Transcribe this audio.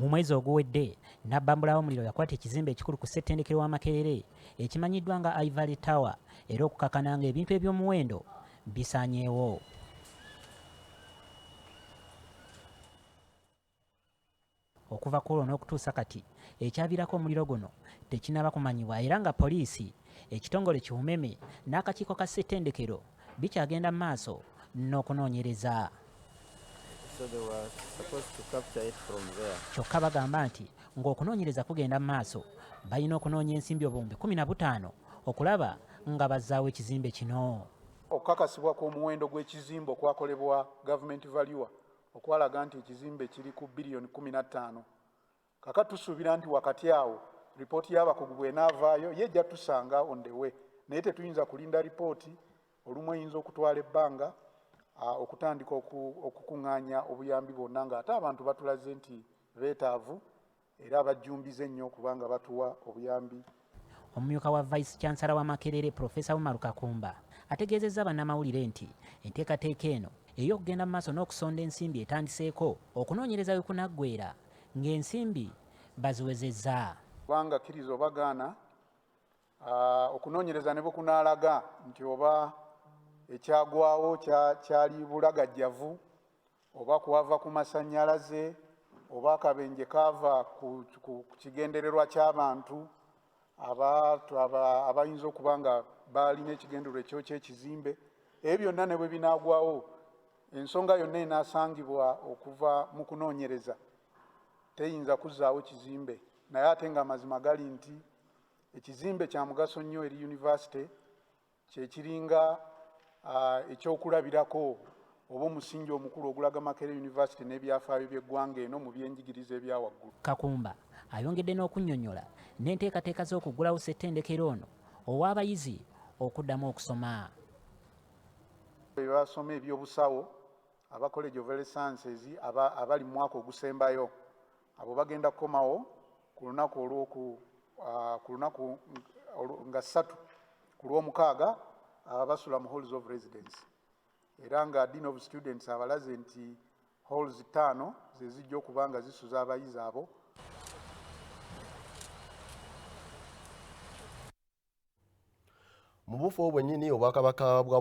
Mu mwezi oguwedde nabbambula w'omuliro yakwata ekizimbe ekikulu ku ssentendekero wa Makerere ekimanyiddwa nga Ivory Tower era okukakana nga ebintu eby'omuwendo bisaanyeewo. Okuva ku olwo n'okutuusa kati ekyaviirako omuliro guno tekinaba kumanyibwa era nga poliisi, ekitongole kiwumeme n'akakiiko ka ssettendekero bikyagenda mu maaso n'okunoonyereza. Kyokka bagamba nti ng'okunoonyereza kugenda mu maaso balina okunoonya ensimbi obuwumbi 15 okulaba nga bazzaawo ekizimbe kino. Okukakasibwa kw'omuwendo gw'ekizimbe okwakolebwa gavumenti valuer okwalaga nti ekizimbe kiri ku biliyoni 15. Kaka tusuubira nti wakati awo ripooti y'abakugu bw'enaavaayo yejja tusanga on the way, naye tetuyinza kulinda ripooti, olumu eyinza okutwala ebbanga okutandika okukuŋŋaanya obuyambi bwonna ng'ate abantu batulaze nti beetaavu era bajjumbize ennyo kubanga batuwa obuyambi. Omumyuka wa Vice Chancellor wa Makerere Profesa Kakumba ategeezezza bannamawulire nti enteekateeka eno ey'okugenda mu maaso n'okusonda ensimbi etandiseeko okunoonyereza we kunaggweera ng'ensimbi baziwezezza. Kubanga kkiriza oba gaana okunoonyereza ne bwe kunaalaga nti oba ekyagwawo kyali bulagajjavu oba kwava ku masannyalaze oba akabenje kaava ku kigendererwa ky'abantu abayinza okuba nga balina ekigendererwa ekyokya ekizimbe, ebyo byonna ne bwe binaagwawo ensonga yonna enaasangibwa okuva mu kunoonyereza teyinza kuzzaawo kizimbe, naye ate nga amazima gali nti ekizimbe kya mugaso nnyo eri yunivasite kyekiringa ekyokulabirako oba omusingi omukulu ogulaga Makerere University n'ebyafaayo by'eggwanga eno mu byenjigiriza ebya waggulu. Kakumba ayongedde n'okunnyonnyola n'enteekateeka z'okuggulawo ssettendekero ono ow'abayizi okuddamu okusoma. Basoma ebyobusawo aba College of Health Sciences abali mu mwaka ogusembayo abo bagenda kukomawo ku lunaku nga 3 ku lw'omukaaga basula mu halls of residence era nga Dean of Students abalaze nti halls 5 ze zijja okuba nga zisuza abayizi abo. Mu bufo bwennyini Obwakabaka bwa